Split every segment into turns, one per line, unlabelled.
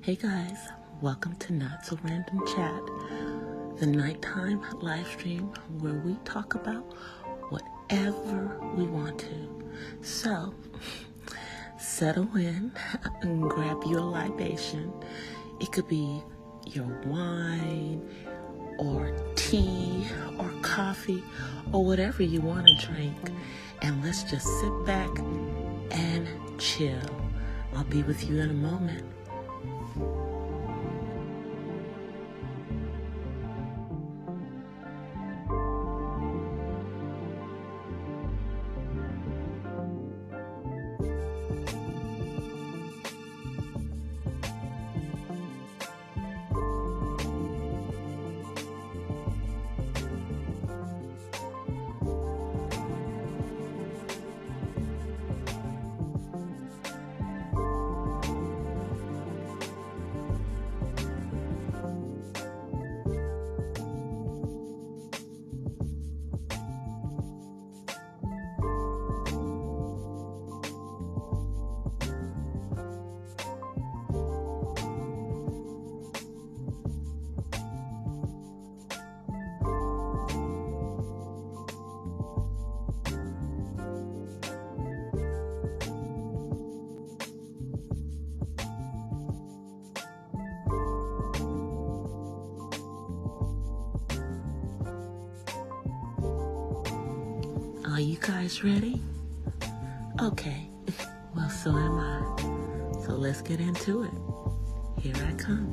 Hey guys, welcome to Not So Random Chat, the nighttime live stream where we talk about whatever we want to. So, settle in and grab your libation. It could be your wine or tea or coffee or whatever you want to drink. And let's just sit back and chill. I'll be with you in a moment. Are you guys ready? Okay, well, so am I. So let's get into it. Here I come.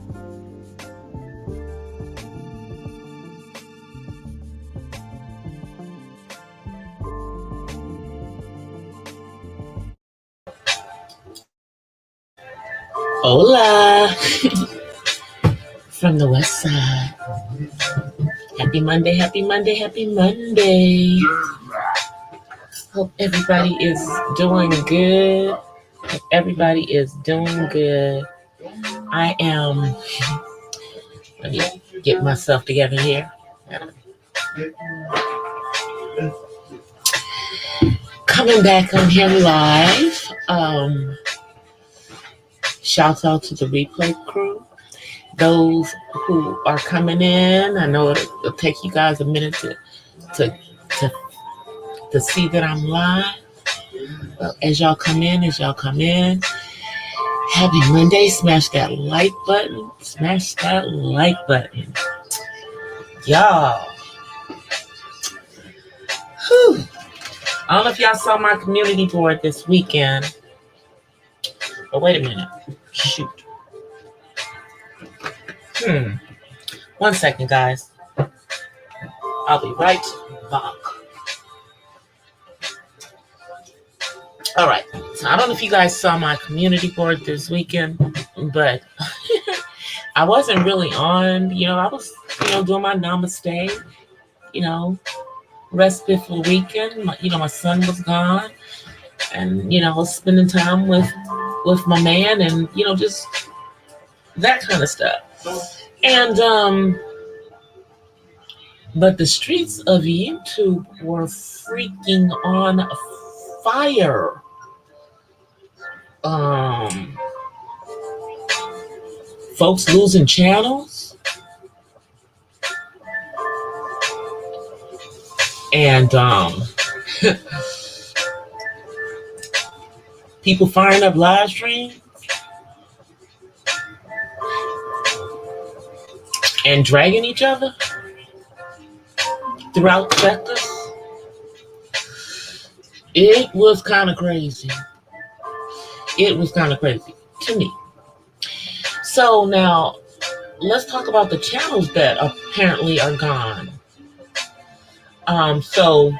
Hola! From the west side. Happy Monday, happy Monday, happy Monday. Hope everybody is doing good. Hope everybody is doing good. I am, let me get myself together here. Coming back on here live. Shouts out to the replay crew. Those who are coming in, I know it'll take you guys a minute to see that I'm live. Well, as y'all come in, happy Monday. Smash that like button. Smash that like button. Y'all. Whew. I don't know if y'all saw my community board this weekend. But wait a minute. Shoot. 1 second, guys. I'll be right back. All right. So I don't know if you guys saw my community board this weekend, but I wasn't really on. I was, doing my namaste, respite for the weekend. My son was gone, and I was spending time with my man, and just that kind of stuff. And but the streets of YouTube were freaking on fire. Folks losing channels, and people firing up live stream and dragging each other throughout the sectors. It was kind of crazy. It was kind of crazy to me. So now let's talk about the channels that apparently are gone. So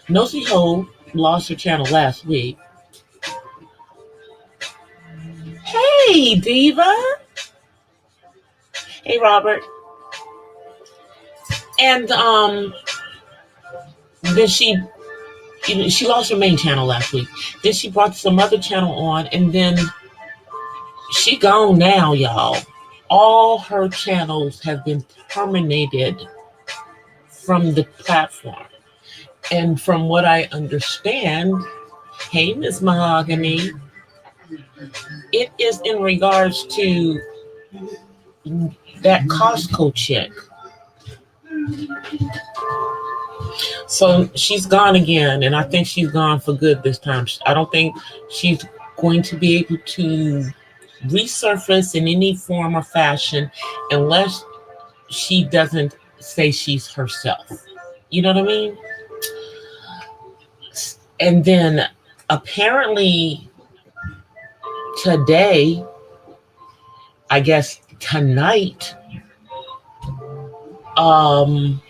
Nosy Ho lost her channel last week. Hey, Diva. Hey, Robert. And then she lost her main channel last week. Then she brought some other channel on, and then she gone now, y'all. All her channels have been terminated from the platform. And from what I understand, hey, Miss Mahogany, It is in regards to that Costco chick. So she's gone again, and I think she's gone for good this time. I don't think she's going to be able to resurface in any form or fashion unless she doesn't say she's herself. You know what I mean? And then apparently today, I guess tonight, Grown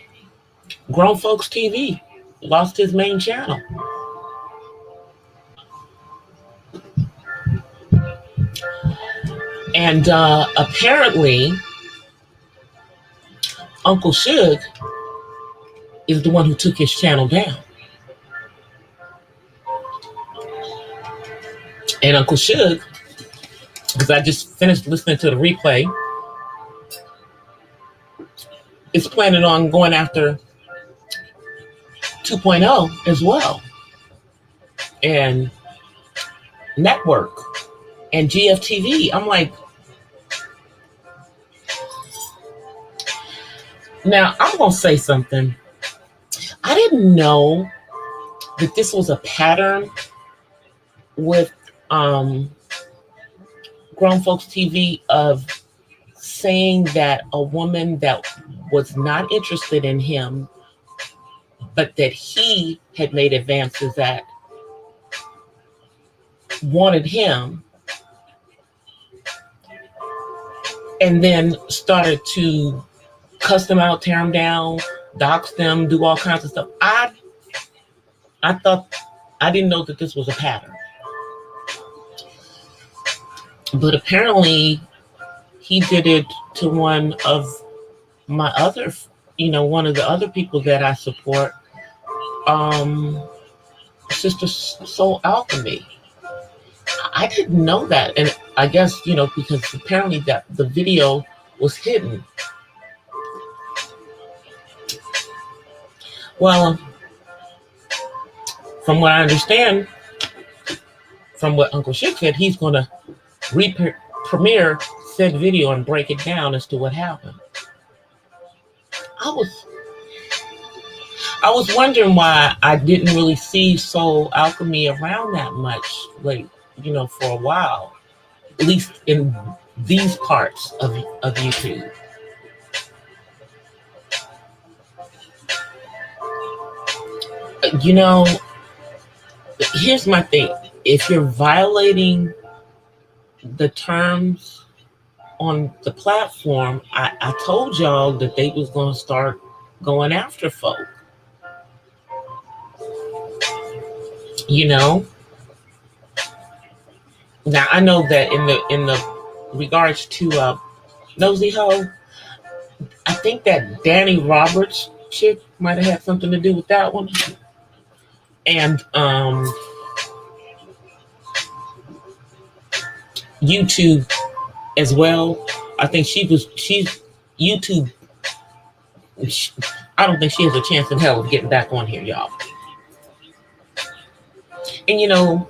Folks TV lost his main channel. And apparently, Uncle Suge is the one who took his channel down. And Uncle Suge, because I just finished listening to the replay, is planning on going after 2.0 as well. And Network and GFTV. I'm like, now I'm going to say something. I didn't know that this was a pattern with Grown Folks TV of saying that a woman that was not interested in him, but that he had made advances at, wanted him, and then started to cuss them out, tear them down, dox them, do all kinds of stuff. I thought, I didn't know that this was a pattern. But apparently he did it to one of my other, one of the other people that I support, Sister Soul Alchemy. I didn't know that. And I guess, because apparently that the video was hidden. Well, from what I understand, from what Uncle Shik said, he's going to premiere said video and break it down as to what happened. I was wondering why I didn't really see Soul Alchemy around that much, for a while, at least in these parts of YouTube. Here's my thing. If you're violating the terms on the platform, I told y'all that they was going to start going after folk. Now I know that in the regards to Nosy Ho, I think that Danny Roberts chick might have had something to do with that one. And YouTube as well. I think she's YouTube. I don't think she has a chance in hell of getting back on here, y'all. And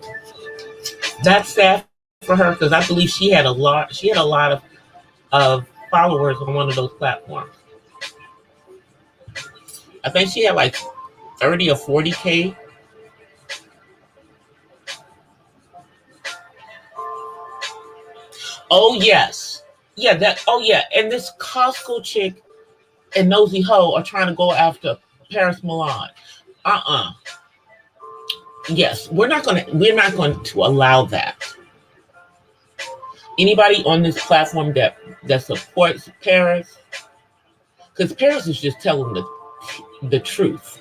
that's sad for her, because I believe she had a lot of followers on one of those platforms. I think she had like 30 or 40K. Oh yes. Yeah, and this Costco chick and Nosy Ho are trying to go after Paris Milan. Yes, we're not going to allow that. Anybody on this platform that supports Paris, because Paris is just telling the truth.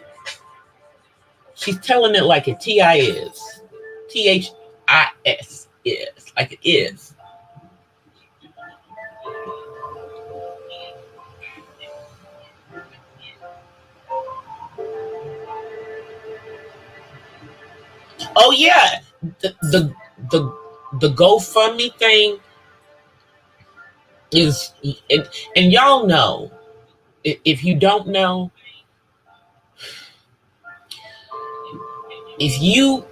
She's telling it like a TI is. THIS is. Like it is. Oh yeah. The GoFundMe thing is, and y'all know, if you don't know, if you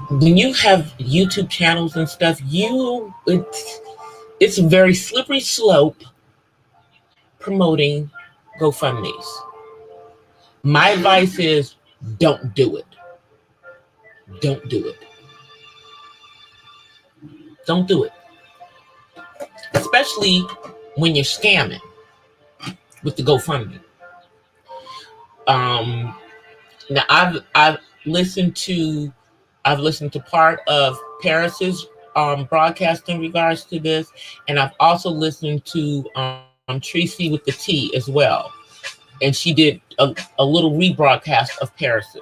when you have YouTube channels and stuff, it's a very slippery slope promoting GoFundMe's. My advice is don't do it. Don't do it. Don't do it. Especially when you're scamming with the GoFundMe. Now I've listened to part of Paris's broadcast in regards to this, and I've also listened to Tracy with the T as well, and she did a little rebroadcast of Paris's.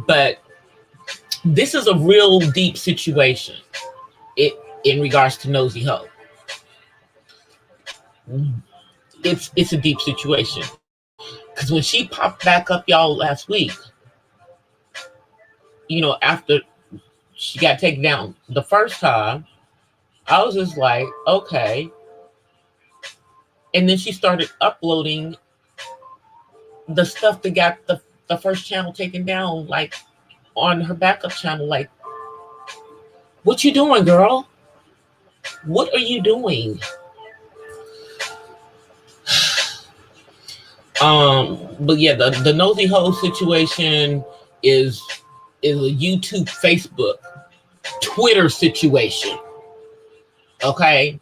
But this is a real deep situation. In regards to Nosy Ho, it's a deep situation because when she popped back up, y'all, last week, after she got taken down the first time, I was just like, okay. And then she started uploading the stuff that got the first channel taken down, like on her backup channel. Like, what you doing, girl? What are you doing? But yeah, the Nosy Ho situation is a YouTube, Facebook, Twitter situation. Okay,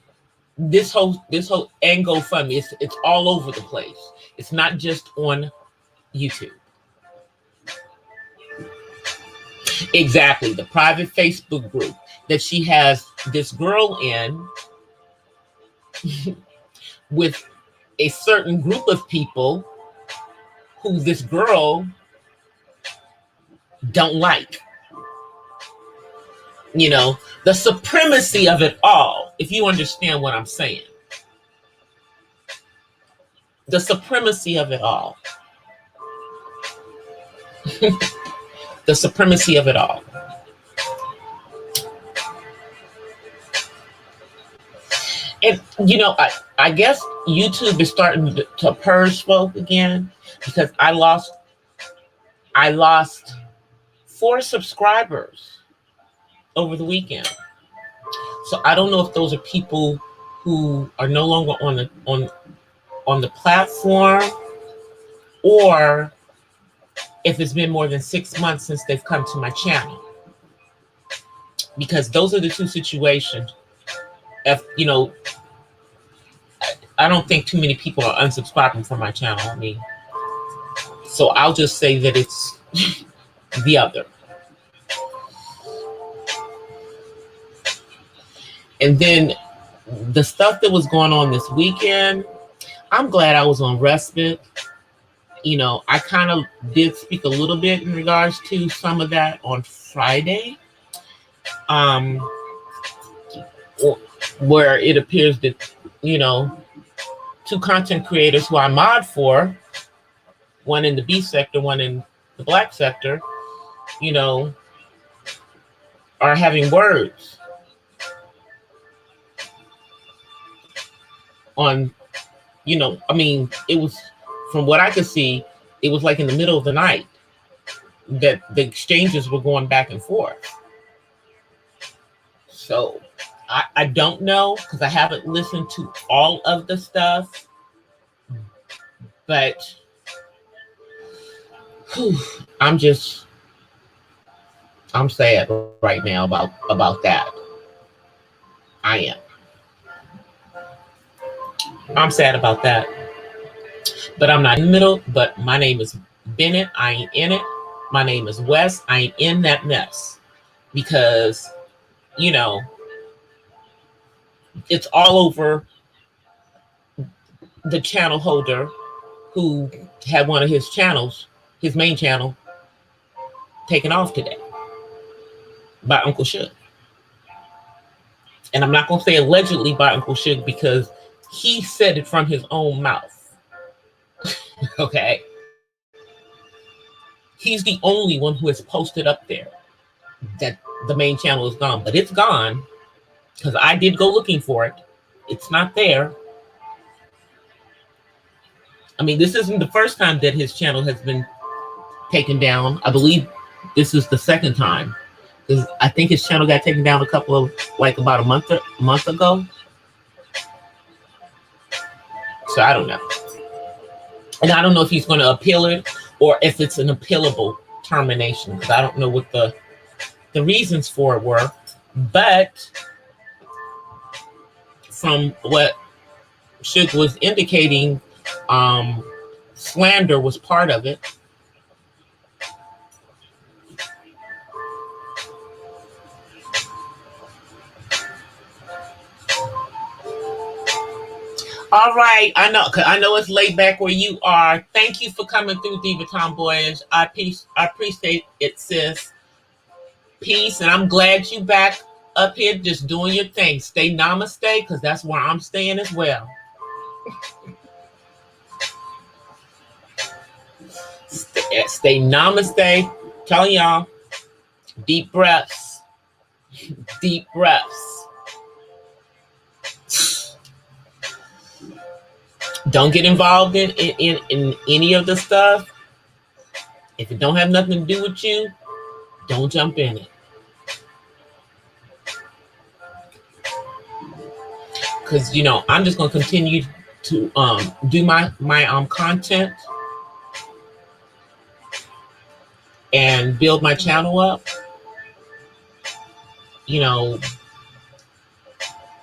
this whole and GoFundMe, it's all over the place. It's not just on YouTube. Exactly, the private Facebook group that she has this girl in with a certain group of people who this girl don't like. The supremacy of it all, if you understand what I'm saying. The supremacy of it all. The supremacy of it all. And, I guess YouTube is starting to purge folk again, because I lost 4 subscribers over the weekend. So I don't know if those are people who are no longer on the platform, or if it's been more than 6 months since they've come to my channel. Because those are the two situations. If I don't think too many people are unsubscribing from my channel. I mean, so I'll just say that it's the other. And then the stuff that was going on this weekend, I'm glad I was on respite. I kind of did speak a little bit in regards to some of that on Friday. Where it appears that, 2 content creators who I mod for, one in the B sector, one in the black sector, are having words on, it was, from what I could see, it was like in the middle of the night that the exchanges were going back and forth. So I don't know, because I haven't listened to all of the stuff, but I'm sad right now about that. I am. I'm sad about that. But I'm not in the middle. But my name is Bennett. I ain't in it. My name is Wes. I ain't in that mess. Because, it's all over the channel holder who had one of his channels, his main channel, taken off today by Uncle Suge. And I'm not going to say allegedly by Uncle Suge, because he said it from his own mouth. Okay? He's the only one who has posted up there that the main channel is gone. But it's gone, because I did go looking for it. It's not there. I mean, this isn't the first time that his channel has been taken down. I believe this is the second time, I think his channel got taken down about a month ago. So I don't know. And I don't know if he's going to appeal it or if it's an appealable termination, because I don't know what the reasons for it were. But from what Suge was indicating, slander was part of it. All right, I know it's laid back where you are. Thank you for coming through, Diva Tomboyish. I appreciate it, sis. Peace, and I'm glad you back up here just doing your thing. Stay namaste, because that's where I'm staying as well. Stay namaste. Telling y'all, deep breaths. Deep breaths. Don't get involved in any of the stuff. If it don't have nothing to do with you, don't jump in it. Because, I'm just going to continue to do my content and build my channel up.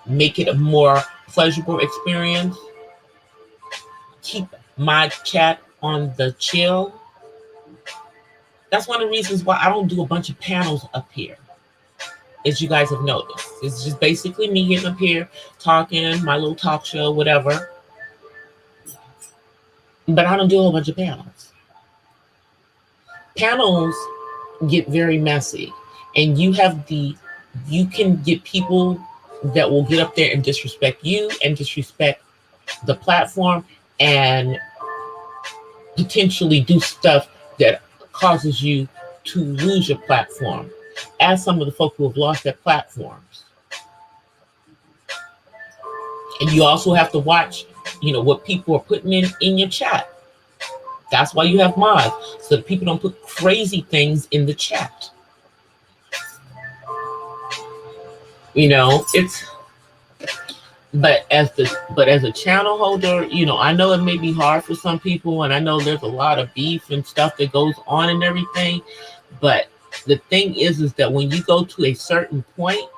Make it a more pleasurable experience. Keep my chat on the chill. That's one of the reasons why I don't do a bunch of panels up here, as you guys have noticed. It's just basically me getting up here, talking, my little talk show, whatever. But I don't do a whole bunch of panels. Panels get very messy, and you can get people that will get up there and disrespect you and disrespect the platform and potentially do stuff that causes you to lose your platform, as some of the folk who have lost their platforms. And you also have to watch, what people are putting in your chat. That's why you have mods, so that people don't put crazy things in the chat. But as a channel holder, I know it may be hard for some people, and I know there's a lot of beef and stuff that goes on and everything. But the thing is that when you go to a certain point,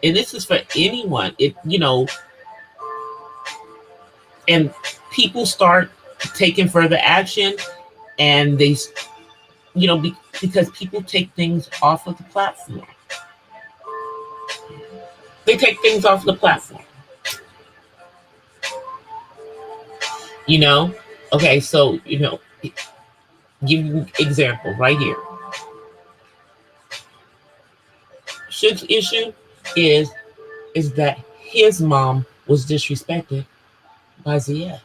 and this is for anyone, and people start taking further action, and they, because people take things off of the platform. They take things off the platform. Okay, so, give you an example right here. Suge's issue is that his mom was disrespected by ZX,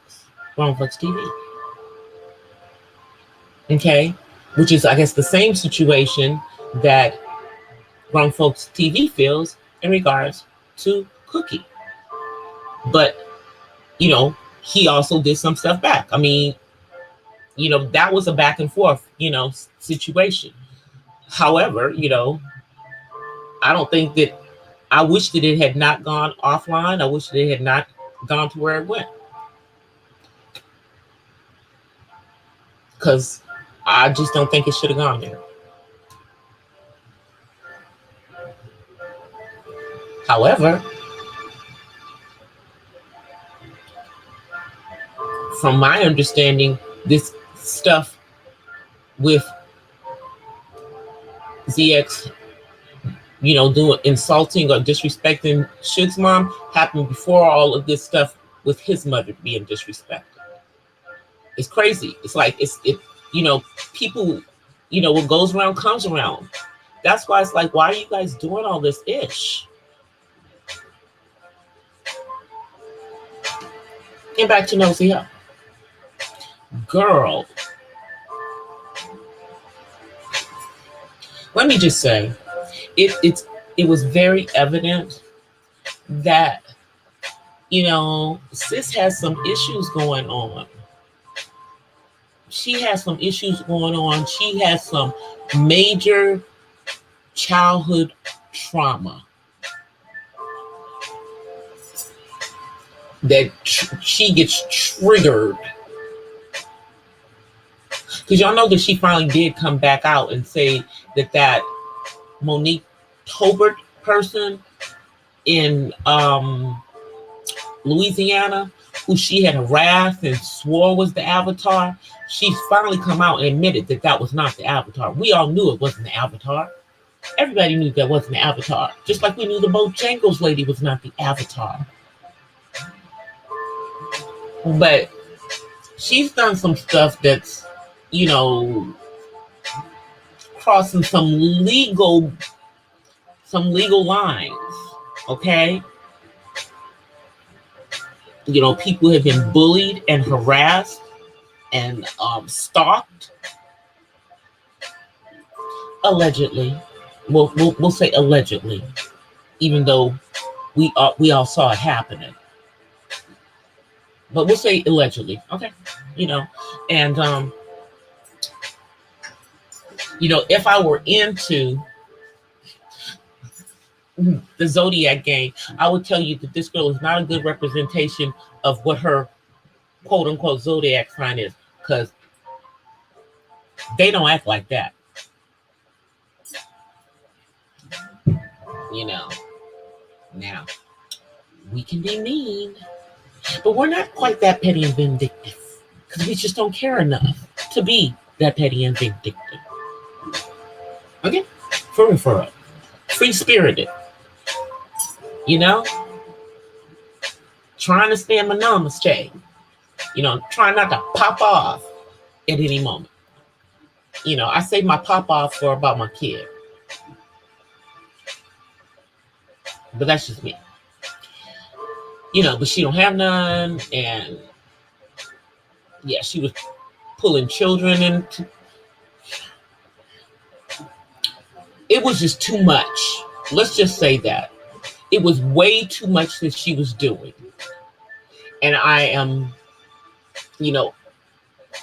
Grown Folks TV. Okay, which is, I guess, the same situation that Grown Folks TV feels in regards to Cookie. But, he also did some stuff back. I mean, that was a back and forth, situation. However, I don't think that, I wish that it had not gone offline. I wish that it had not gone to where it went. Because I just don't think it should have gone there. However, from my understanding, this stuff with ZX, doing insulting or disrespecting Suge's mom happened before all of this stuff with his mother being disrespected. It's crazy. It's like people, what goes around comes around. That's why it's like, why are you guys doing all this ish? Get back to Nosy Up. Girl, let me just say, it was very evident that, sis has some issues going on. she has some issues going on. She has some major childhood trauma that she gets triggered. Because y'all know that she finally did come back out and say that Monique Tolbert person in Louisiana, who she had harassed and swore was the Avatar, she's finally come out and admitted that was not the Avatar. We all knew it wasn't the Avatar. Everybody knew that wasn't the Avatar. Just like we knew the Bojangles lady was not the Avatar. But she's done some stuff that's, crossing some legal lines, okay? People have been bullied and harassed and stalked. Allegedly. We'll say allegedly, even though we all saw it happening. But we'll say allegedly, okay? And if I were into the zodiac game, I would tell you that this girl is not a good representation of what her quote unquote zodiac sign is, because they don't act like that. Now we can be mean, but we're not quite that petty and vindictive, because we just don't care enough to be that petty and vindictive. Okay? For real. Free-spirited. Trying to stand my namaste. Trying not to pop off at any moment. I save my pop off for about my kid. But that's just me. But she don't have none, and yeah, she was pulling children into. It was just too much. Let's just say that. It was way too much that she was doing. And I am,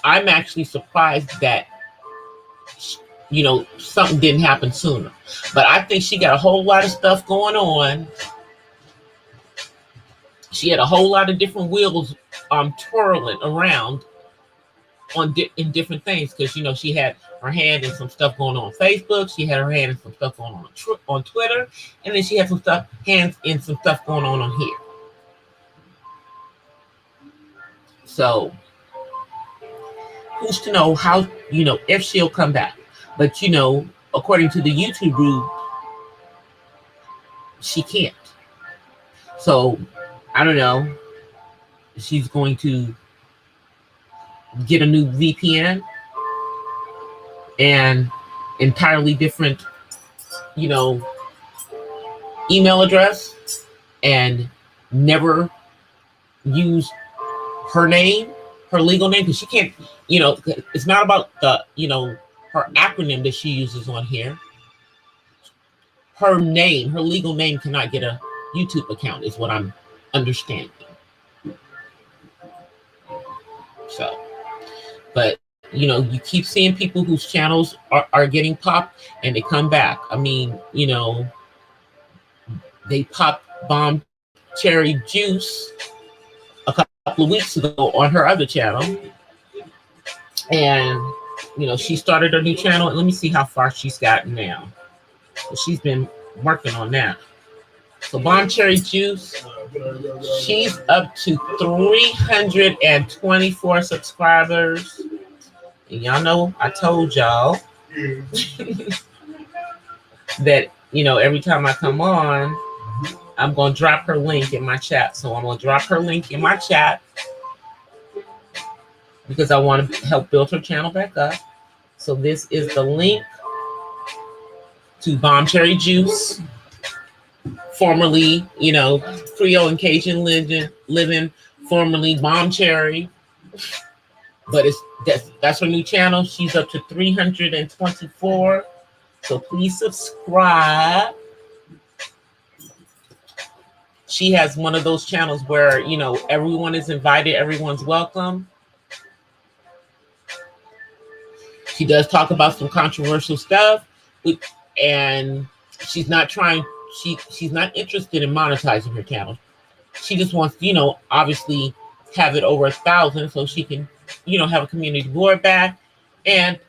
I'm actually surprised that, something didn't happen sooner. But I think she got a whole lot of stuff going on. She had a whole lot of different wheels twirling around in different things, because she had her hand in some stuff going on Facebook. She had her hand in some stuff going on Twitter, and then she had some hands in some stuff going on here. So who's to know how, if she'll come back? But according to the YouTube rule, she can't. So I don't know. She's going to get a new VPN and entirely different, email address, and never use her name, her legal name, because she can't, it's not about the, her acronym that she uses on here. Her name, her legal name cannot get a YouTube account, is what I'm understanding. So, but you keep seeing people whose channels are getting popped and they come back. I mean, they popped Bomb Cherry Juice a couple of weeks ago on her other channel. And, she started her new channel. And let me see how far she's gotten now. She's been working on that. So Bomb Cherry Juice, she's up to 324 subscribers. And y'all know I told y'all that, every time I come on, I'm going to drop her link in my chat. So I'm going to drop her link in my chat because I want to help build her channel back up. So this is the link to Bomb Cherry Juice, formerly, Creole and Cajun living, formerly Bomb Cherry. But that's her new channel. She's up to 324. So please subscribe. She has one of those channels where, everyone is invited, everyone's welcome.
She does talk about some controversial stuff, and she's not trying. She's not interested in monetizing her channel. She just wants, obviously have it over 1,000 so she can, have a community board back and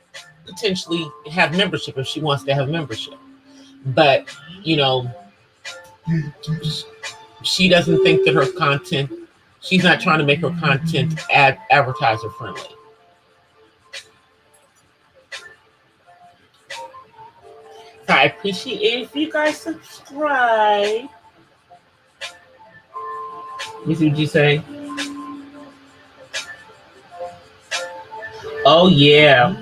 potentially have membership if she wants to have membership. But, she doesn't think that her content, she's not trying to make her content advertiser friendly. So I appreciate it if you guys subscribe. You see what you say? Oh yeah.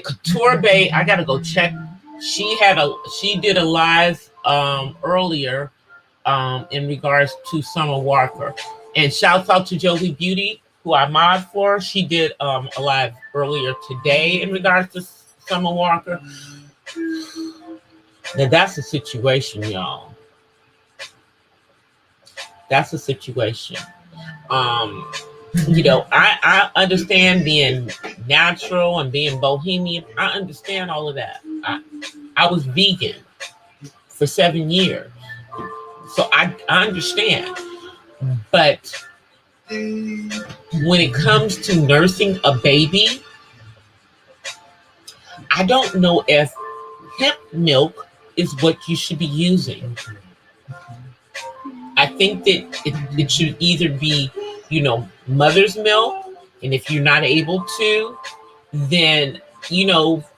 Couture Bay, I gotta go check. She did a live earlier in regards to Summer Walker. And shouts out to Josie Beauty, who I mod for. She did a live earlier today in regards to Summer Walker. Now that's a situation, y'all. That's a situation. I understand being natural and being bohemian. I understand all of that. I was vegan for 7 years. So I understand. But when it comes to nursing a baby, I don't know if hemp milk is what you should be using. I think that it should either be, mother's milk. And if you're not able to, then,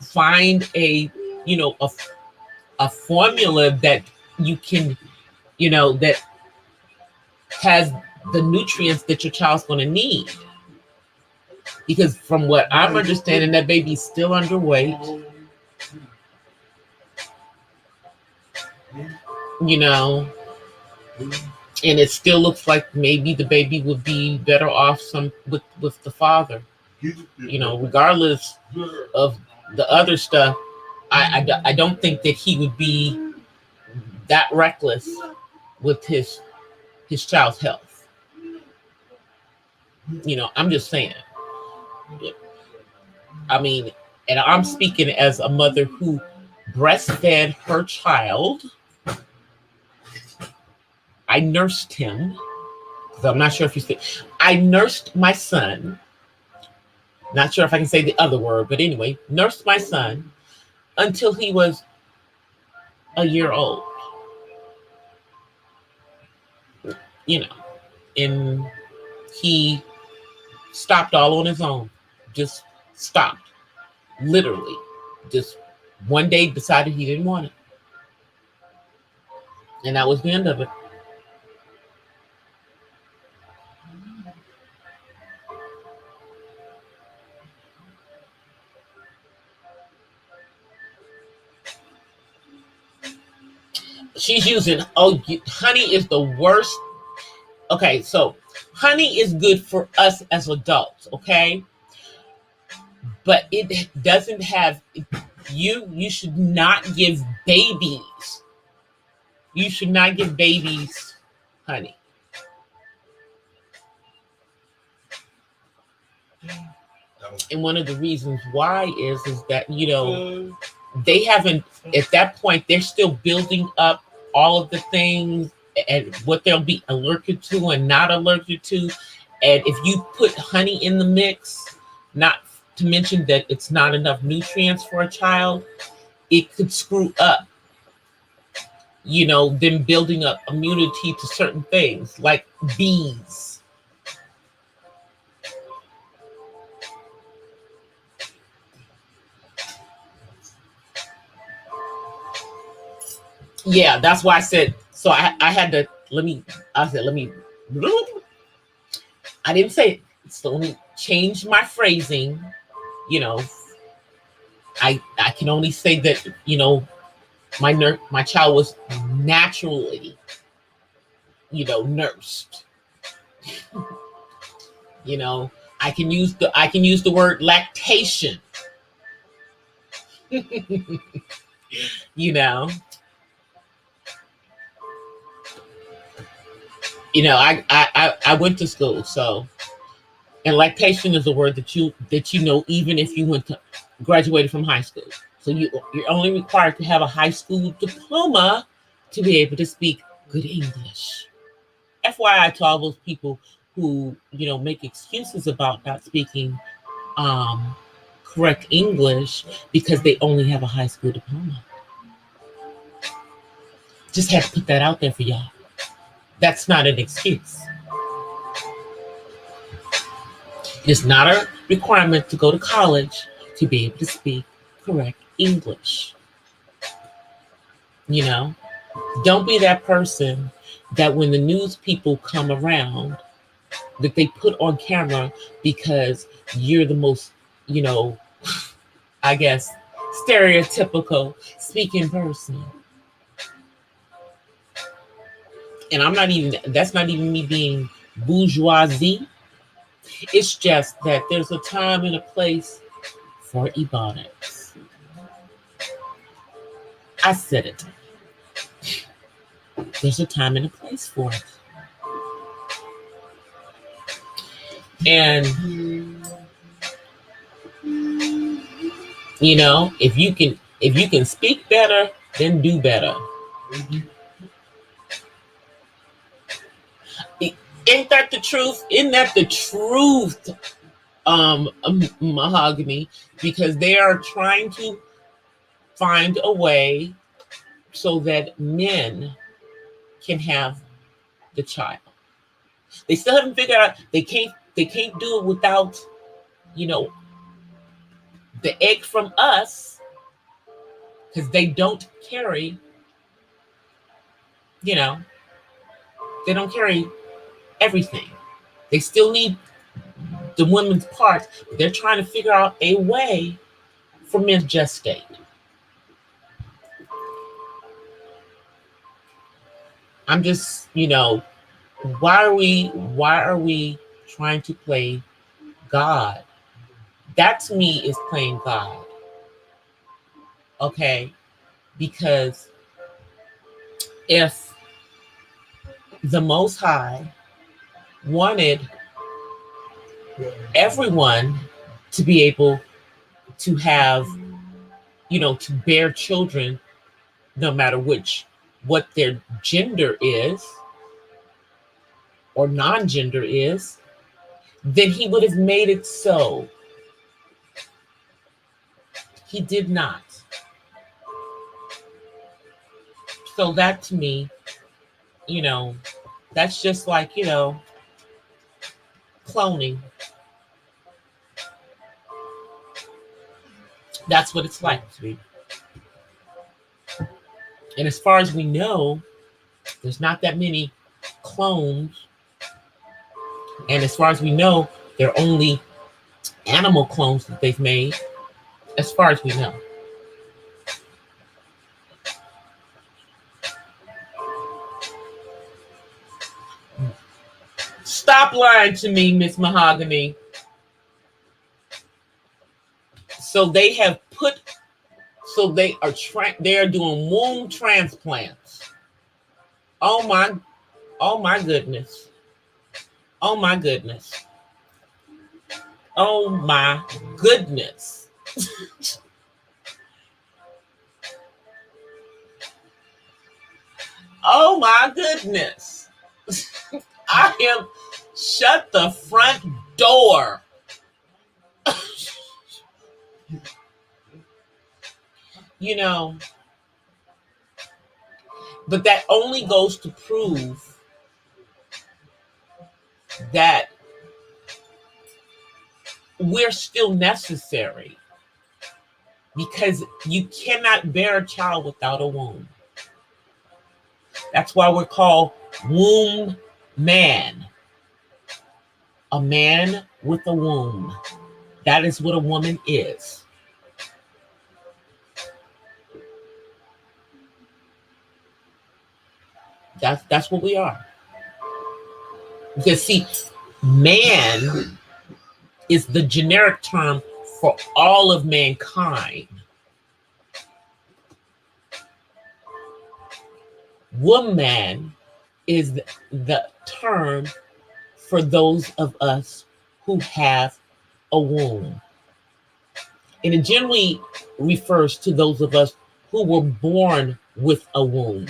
find a formula that you can, that has the nutrients that your child's going to need. Because from what I'm understanding, that baby's still underweight. And it still looks like maybe the baby would be better off with the father. Regardless of the other stuff, I don't think that he would be that reckless with his child's health. I'm just saying. I mean, and I'm speaking as a mother who breastfed her child. I nursed him. I'm not sure if you say, I nursed my son. Not sure if I can say the other word, but anyway, nursed my son until he was a year old. And he stopped all on his own. Just stopped. Literally. Just one day decided he didn't want it. And that was the end of it. She's using, honey is the worst. Okay, so honey is good for us as adults, okay? But it doesn't have, you should not give babies. You should not give babies honey. And one of the reasons why is that, they haven't, at that point, they're still building up all of the things and what they'll be allergic to and not allergic to. And if you put honey in the mix, not to mention that it's not enough nutrients for a child, it could screw up, them building up immunity to certain things like bees. Yeah, that's why I said, so I had to, I didn't say it. So let me change my phrasing. I can only say that, my child was naturally, nursed. I can use the word lactation. I went to school, so And lactation is a word that you know even if you graduated from high school. So you're only required to have a high school diploma to be able to speak good English. FYI to all those people who make excuses about not speaking correct English because they only have a high school diploma. Just had to put that out there for y'all. That's not an excuse. It's not a requirement to go to college to be able to speak correct English. Don't be that person that when the news people come around, that they put on camera because you're the most, I guess, stereotypical speaking person. And that's not even me being bourgeoisie. It's just that there's a time and a place for ebonics. I said it. There's a time and a place for it. And if you can speak better, then do better. Ain't that the truth? Isn't that the truth, Mahogany? Because they are trying to find a way so that men can have the child. They still haven't figured out they can't do it without, the egg from us, because they don't carry, they don't carry everything. They still need the women's parts, but they're trying to figure out a way for men to gestate. I'm just, why are we trying to play God? That to me is playing God. Okay? Because if the Most High wanted everyone to be able to have, to bear children, no matter what their gender is or non-gender is, then he would have made it so. He did not. So that to me, that's just like, cloning. That's what it's like to me. And as far as we know, there's not that many clones. And as far as we know, they're only animal clones that they've made, as far as we know. Stop lying to me, Miss Mahogany. So they have they are doing womb transplants. Oh my goodness. Oh my goodness. Oh my goodness. Oh my goodness. I am shut the front door. But that only goes to prove that we're still necessary, because you cannot bear a child without a womb. That's why we're called womb man. A man with a womb. That is what a woman is. That's what we are. Because see, man is the generic term for all of mankind. Woman is the term for those of us who have a womb. And it generally refers to those of us who were born with a womb.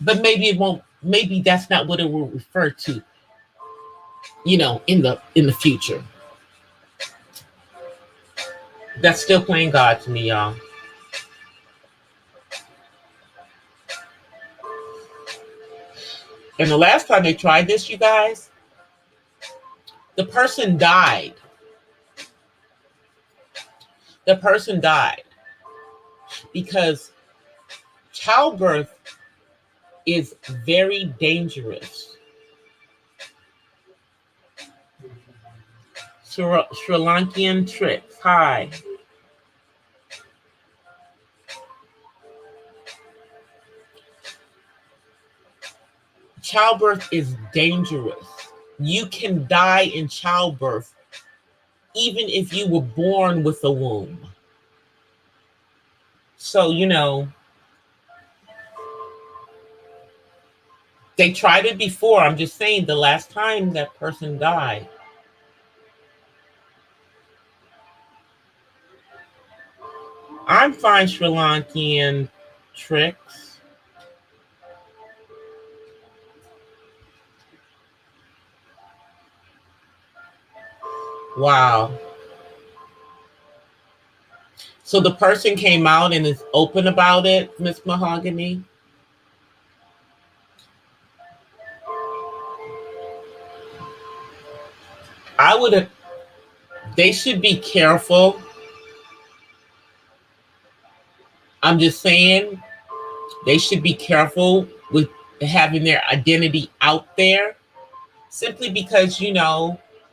But maybe it won't, maybe that's not what it will refer to, in the future. That's still playing God to me, y'all. And the last time they tried this, you guys, the person died. The person died because childbirth is very dangerous. Sri Lankan tricks. Hi. Childbirth is dangerous. You can die in childbirth even if you were born with a womb. So, they tried it before. I'm just saying the last time that person died. I'm fine, Sri Lankan tricks. Wow. So the person came out and is open about it, Miss Mahogany? They should be careful. I'm just saying, they should be careful with having their identity out there, simply because,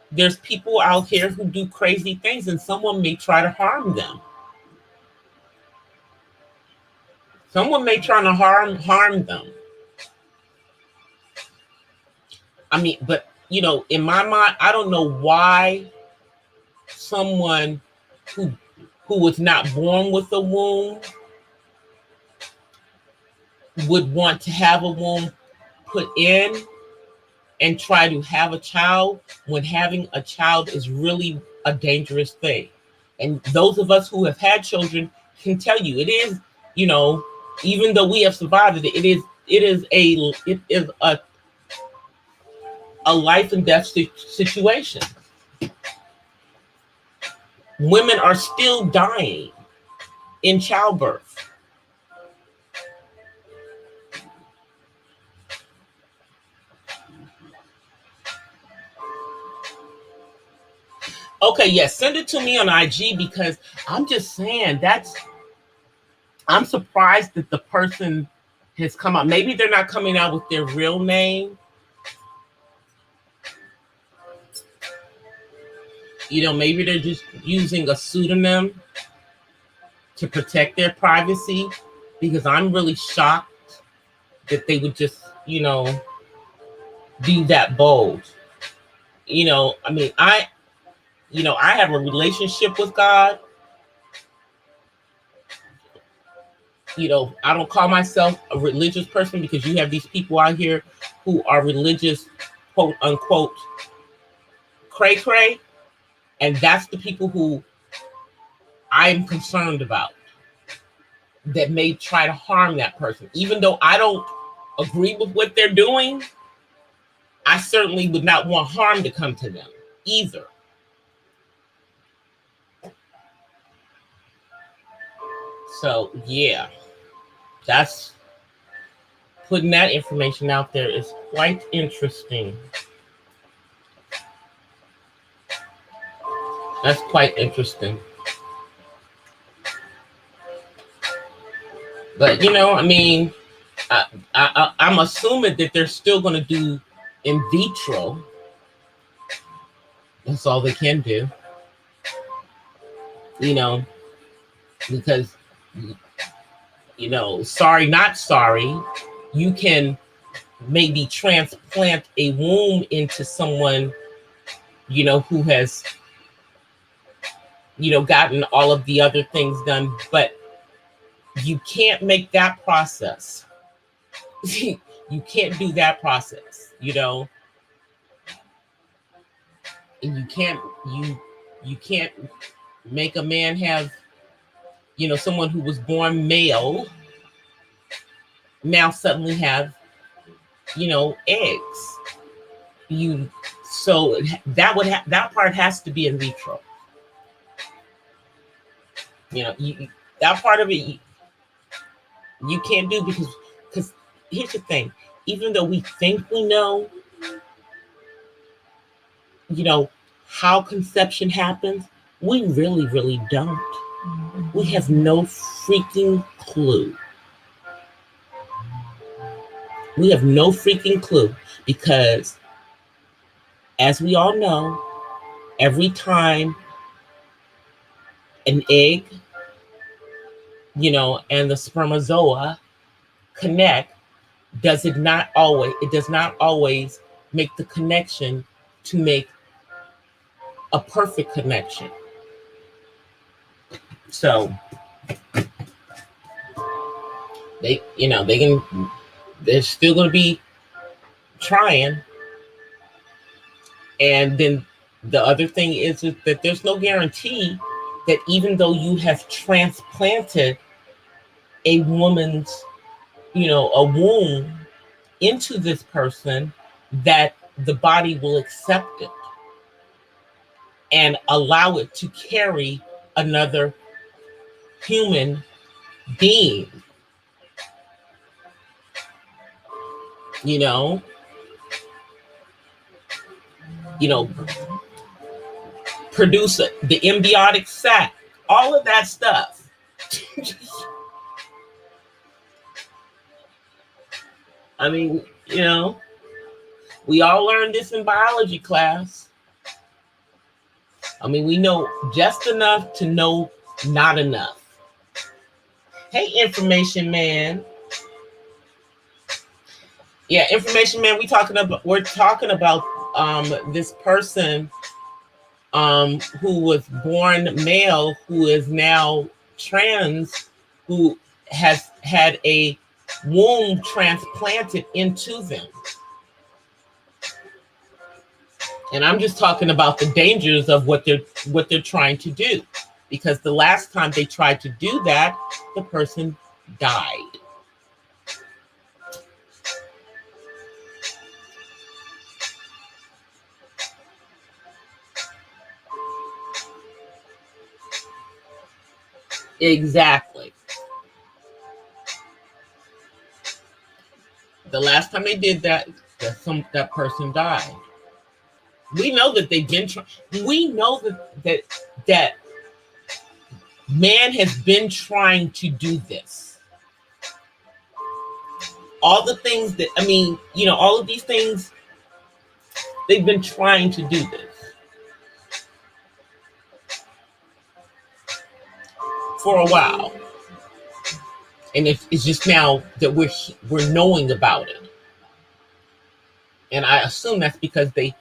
there's people out here who do crazy things and someone may try to harm them. Someone may try to harm them. I mean, but, in my mind, I don't know why someone who was not born with a womb would want to have a womb put in and try to have a child when having a child is really a dangerous thing. And those of us who have had children can tell you it is, even though we have survived it, it is a life and death situation. Women are still dying in childbirth. Okay, yes, send it to me on IG, because I'm just saying I'm surprised that the person has come out. Maybe they're not coming out with their real name. Maybe they're just using a pseudonym to protect their privacy, because I'm really shocked that they would just, be that bold. I mean, I have a relationship with God. I don't call myself a religious person, because you have these people out here who are religious, quote unquote, cray. And that's the people who I'm concerned about, that may try to harm that person. Even though I don't agree with what they're doing, I certainly would not want harm to come to them either. So, yeah, that's putting that information out there is quite interesting. That's quite interesting. But, I mean, I'm assuming that they're still going to do in vitro. That's all they can do. Because, sorry, not sorry, you can maybe transplant a womb into someone, who has, gotten all of the other things done, but you can't make that process. You can't do that process, And you can't make a man have, someone who was born male now suddenly have, eggs. You so that part has to be in vitro. That part of it you can't do, because here's the thing. Even though we think we know, how conception happens, we really, really don't. We have no freaking clue. We have no freaking clue, because, as we all know, every time an egg, and the spermatozoa connect, it does not always make the connection to make a perfect connection. So they're still going to be trying. And then the other thing is that there's no guarantee that even though you have transplanted a woman's, a womb into this person, that the body will accept it and allow it to carry another human being. Produce the embryonic sac, all of that stuff. I mean, we all learned this in biology class. I mean, we know just enough to know not enough. Hey, information man. Yeah, information man. We're talking about this person who was born male, who is now trans, who has had a womb transplanted into them. And I'm just talking about the dangers of what they're trying to do, because the last time they tried to do that, the person died. Exactly. The last time they did that, that person died. We know that they've been we know that man has been trying to do this. All the things that, all of these things, they've been trying to do this for a while. And it's just now that we're knowing about it. And I assume that's because they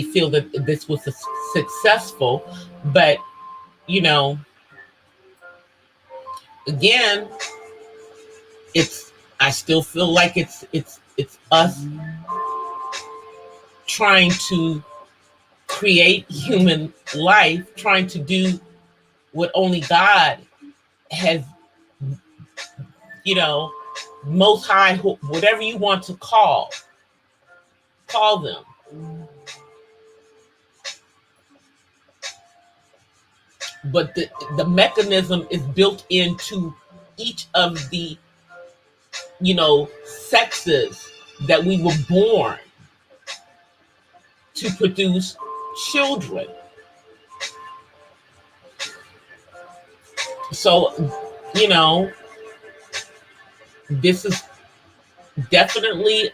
feel that this was successful. But, again, I still feel like it's us trying to create human life, trying to do what only God has, most high, whatever you want to call them. But the mechanism is built into each of the, sexes that we were born to produce children. So, this is definitely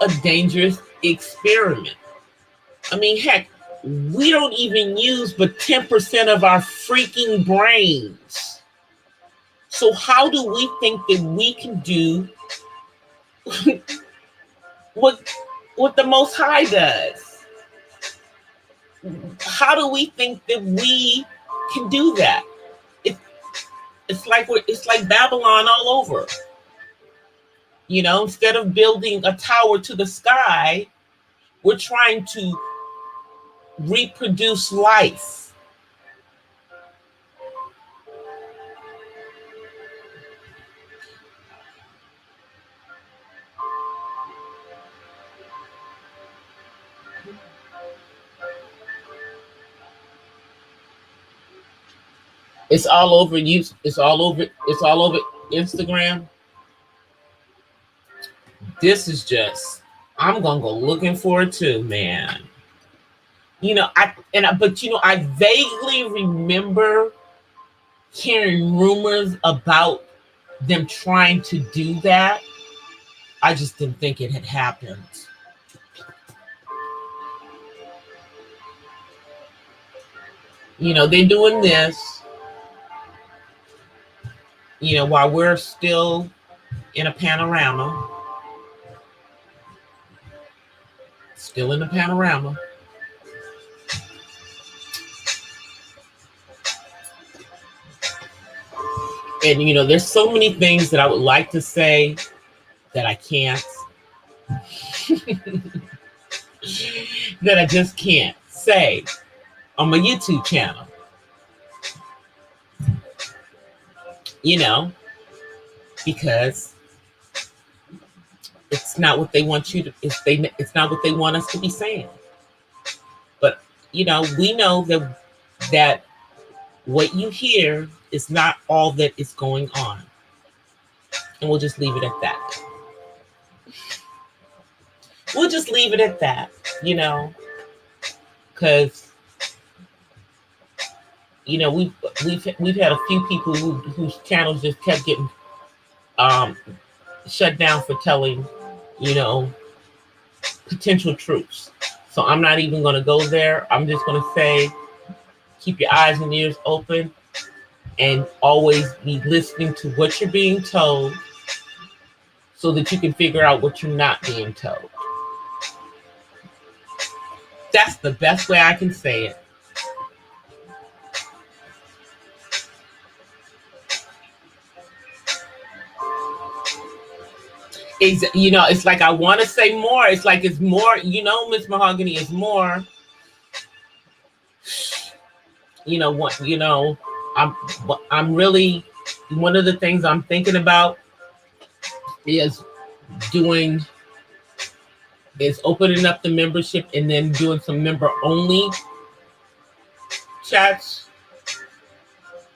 a dangerous experiment. I mean, heck, we don't even use but 10% of our freaking brains. So how do we think that we can do what the Most High does? How do we think that we can do that? It's like Babylon all over. Instead of building a tower to the sky, we're trying to reproduce life. It's all over you. It's all over. It's all over Instagram. This is just. I'm gonna go looking for it too, man. But I vaguely remember hearing rumors about them trying to do that. I just didn't think it had happened. They're doing this, while we're still in a panorama. Still in the panorama. And, there's so many things that I would like to say that I can't. That I just can't say on my YouTube channel. Because it's not what they want you to. It's not what they want us to be saying. But we know that what you hear is not all that is going on, and we'll just leave it at that. We'll just leave it at that, because we've had a few people whose channels just kept getting shut down for telling potential truths. So I'm not even going to go there. I'm just going to say, keep your eyes and ears open, and always be listening to what you're being told, so that you can figure out what you're not being told. That's the best way I can say it. It's like I want to say more. It's like it's more, Miss Mahogany is more. I'm really, one of the things I'm thinking about is opening up the membership and then doing some member only chats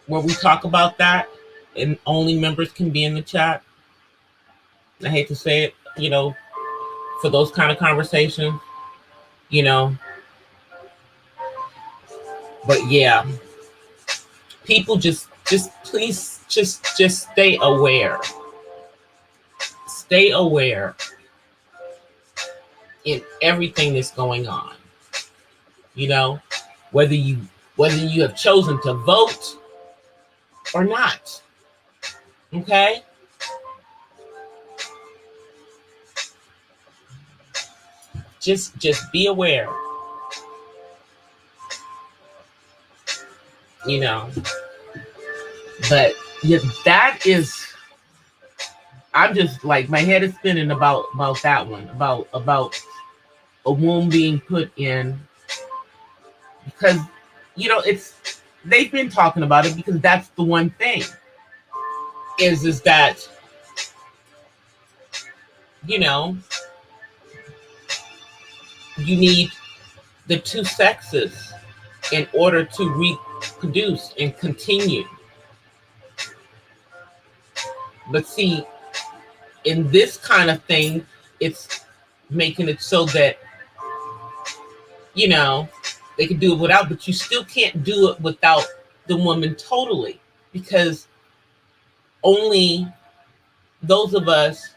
where we talk about that, and only members can be in the chat. I hate to say it, for those kind of conversations, but yeah, people just please just stay aware. Stay aware in everything that's going on. Whether you have chosen to vote or not. Okay? Just be aware. But yeah, that is, I'm just like, my head is spinning about that one, about a womb being put in, because they've been talking about it, because that's the one thing is that you need the two sexes in order to reproduce and continue. But see, in this kind of thing, it's making it so that they can do it without, but you still can't do it without the woman totally, because only those of us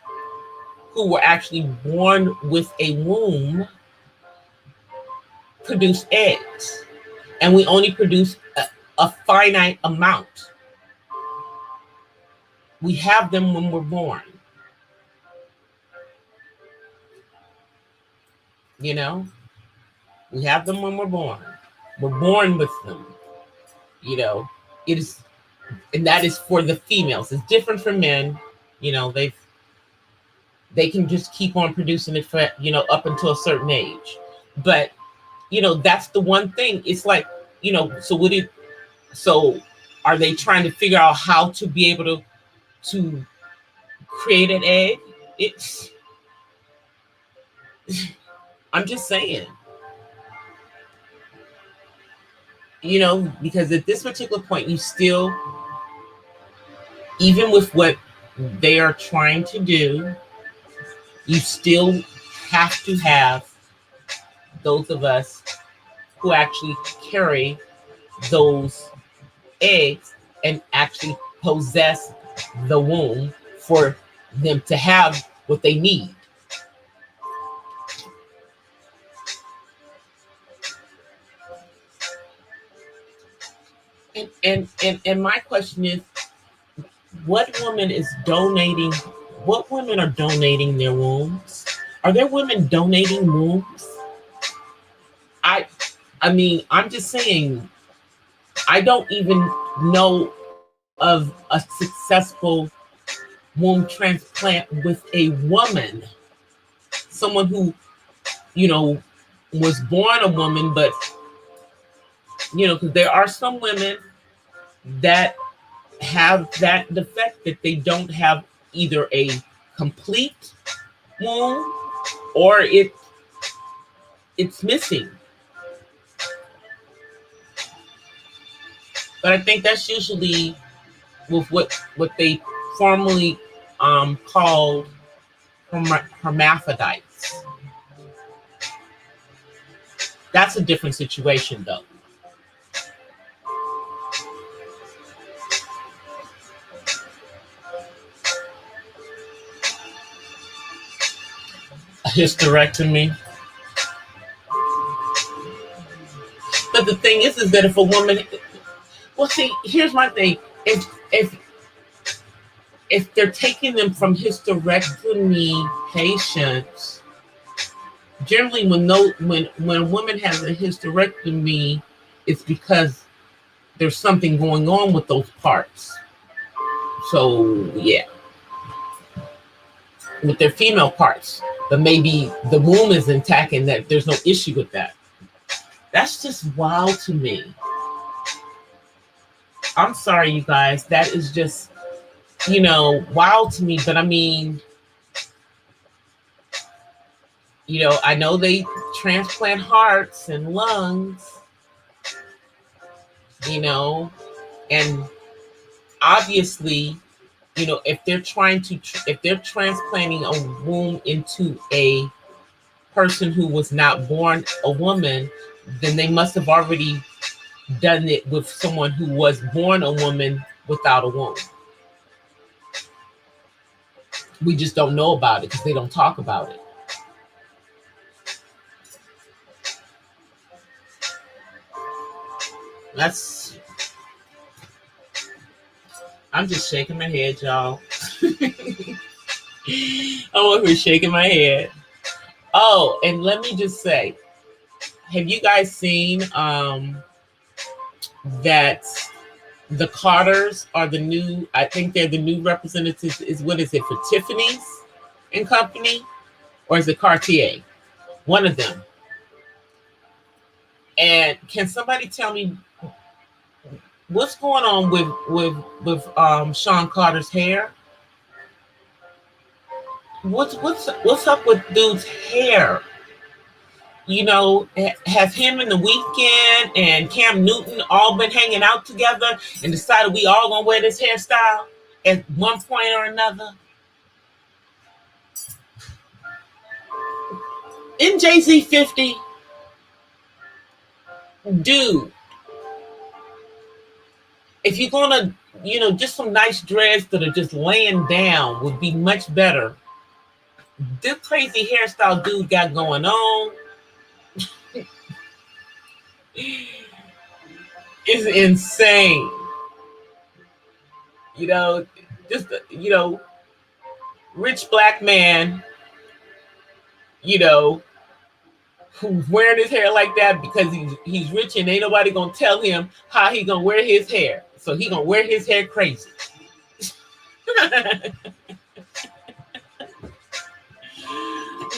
who were actually born with a womb produce eggs, and we only produce a finite amount. We have them when we're born. We have them when we're born. We're born with them. It is, and that is for the females. It's different for men. They can just keep on producing it for up until a certain age. But that's the one thing. It's like, so would it, so are they trying to figure out how to be able to create an egg? It's, I'm just saying, because at this particular point, you still, even with what they are trying to do, you still have to have those of us who actually carry those eggs and actually possess the womb for them to have what they need. And my question is, what woman is donating? What women are donating their wombs? Are there women donating wombs? I I mean, I'm just saying, I don't even know of a successful womb transplant with a woman, someone who, you know, was born a woman, but, because there are some women that have that defect, that they don't have either a complete womb or it's missing. But I think that's usually with what they formerly called hermaphrodites. That's a different situation, though. A hysterectomy. But the thing is that if a woman, well, see, here's my thing: if they're taking them from hysterectomy patients, generally when a woman has a hysterectomy, it's because there's something going on with those parts. So yeah, with their female parts, but maybe the womb is intact and that there's no issue with that. That's just wild to me. I'm sorry, you guys. That is just, wild to me. But I mean, I know they transplant hearts and lungs, and obviously, if they're transplanting a womb into a person who was not born a woman, then they must have already done it with someone who was born a woman without a womb. We just don't know about it because they don't talk about it. I'm just shaking my head, y'all. I'm over here shaking my head. Oh, and let me just say, have you guys seen that the Carters are the new, I think they're the new representatives, what is it, for Tiffany's and Company? Or is it Cartier? One of them. And can somebody tell me what's going on with Sean Carter's hair? What's up with dude's hair? Have him in The Weeknd and Cam Newton all been hanging out together and decided we all gonna wear this hairstyle at one point or another? In Jay-Z 50, dude, if you're gonna, just some nice dreads that are just laying down would be much better. This crazy hairstyle dude got going on is insane. Just rich black man, who's wearing his hair like that because he's rich and ain't nobody gonna tell him how he gonna wear his hair. So he gonna wear his hair crazy.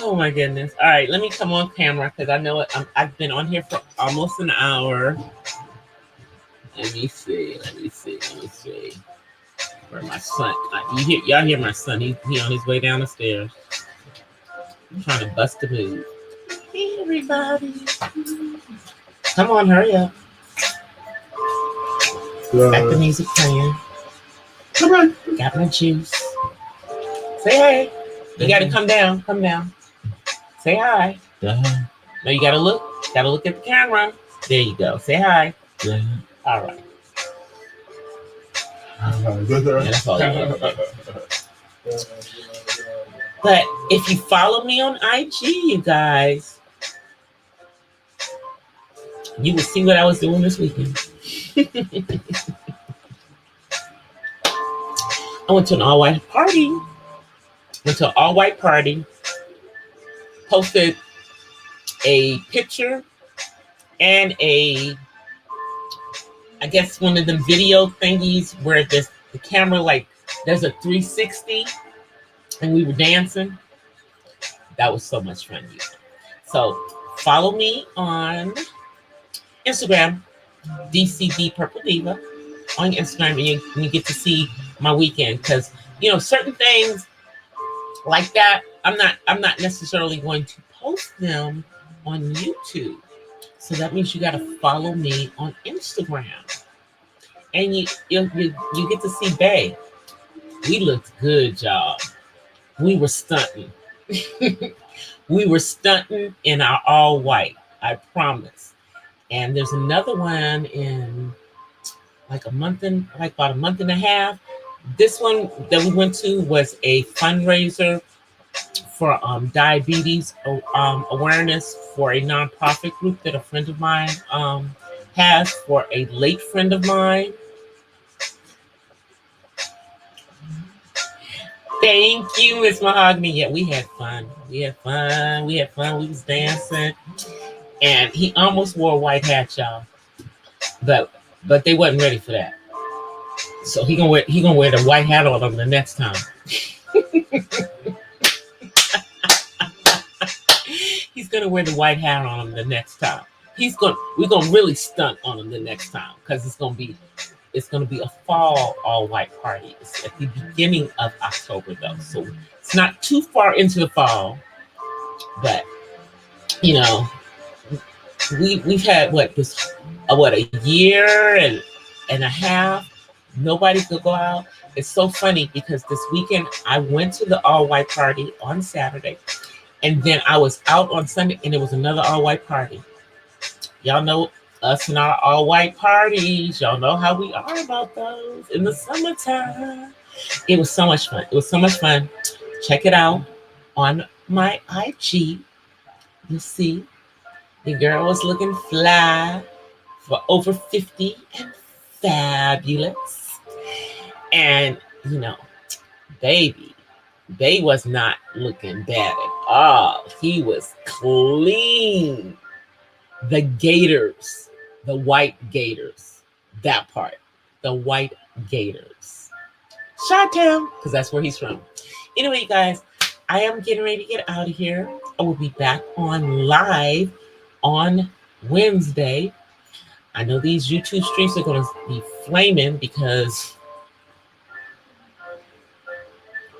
Oh my goodness. All right, let me come on camera because I know I've been on here for almost an hour. Let me see. Where my son? Y'all hear my son? He on his way down the stairs. I'm trying to bust a move. Hey everybody! Come on, hurry up. Got the music playing. Come on. Got my juice. Say hey. You gotta come down. Come down. Say hi. No, you gotta look. Gotta look at the camera. There you go. Say hi. All right. That's all you But if you follow me on IG, you guys, you will see what I was doing this weekend. I went to an all-white party. Posted a picture and I guess one of the video thingies where the camera, like, there's a 360 and we were dancing. That was so much fun. So follow me on Instagram, DCD Purple Diva on Instagram, and you get to see my weekend, because certain things like that I'm not necessarily going to post them on YouTube. So that means you got to follow me on Instagram, and you get to see Bae. We looked good, y'all. We were stunting. We were stunting in our all white, I promise. And there's another one in about a month and a half. This one that we went to was a fundraiser for diabetes awareness for a nonprofit group that a friend of mine has for a late friend of mine. Thank you, Miss Mahogany. Yeah, we had fun. We was dancing. And he almost wore a white hat, y'all. But they wasn't ready for that. So he gonna wear the white hat on him the next time. He's gonna wear the white hat on him the next time. We're gonna really stunt on him the next time, because it's gonna be a fall all white party. It's at the beginning of October though, so it's not too far into the fall. But we've had a year and a half. Nobody could go out. It's so funny because this weekend I went to the all white party on Saturday, and then I was out on Sunday, and it was another all white party. Y'all know us and our all white parties. Y'all know how we are about those in the summertime. It was so much fun. Check it out on my IG. You see, the girl was looking fly for over 50 and fabulous. And, baby was not looking bad at all. He was clean. The gators, the white gators, that part, the white gators. Chi-Town, because that's where he's from. Anyway, you guys, I am getting ready to get out of here. I will be back on live on Wednesday. I know these YouTube streams are going to be flaming because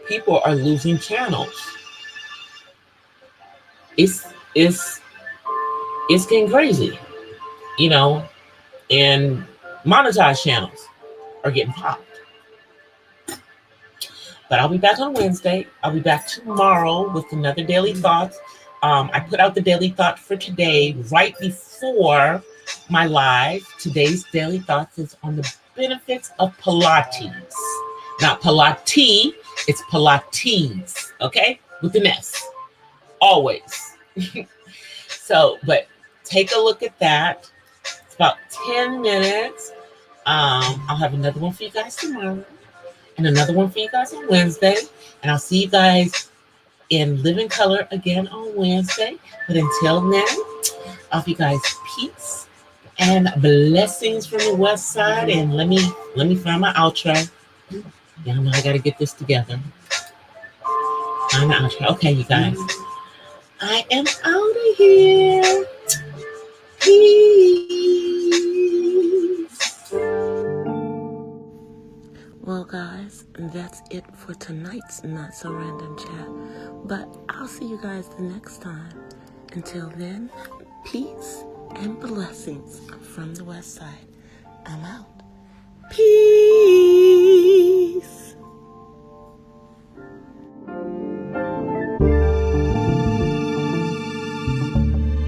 people are losing channels. It's getting crazy, and monetized channels are getting popped. But I'll be back on Wednesday. I'll be back tomorrow with another Daily Thoughts. I put out the Daily Thought for today right before my live. Today's Daily Thoughts is on the benefits of Pilates. Not Pilates, it's Pilates, okay? With an S, always. So, but take a look at that. It's about 10 minutes. I'll have another one for you guys tomorrow, and another one for you guys on Wednesday. And I'll see you guys in Living Color again on Wednesday. But until then, I'll give you guys peace and blessings from the West Side. And let me find my outro. Y'all know I gotta get this together. Find the outro. Okay, you guys. I am out of here. Peace.
Well, guys, that's it for tonight's Not So Random Chat. But I'll see you guys the next time. Until then, peace and blessings from the West Side. I'm out. Peace.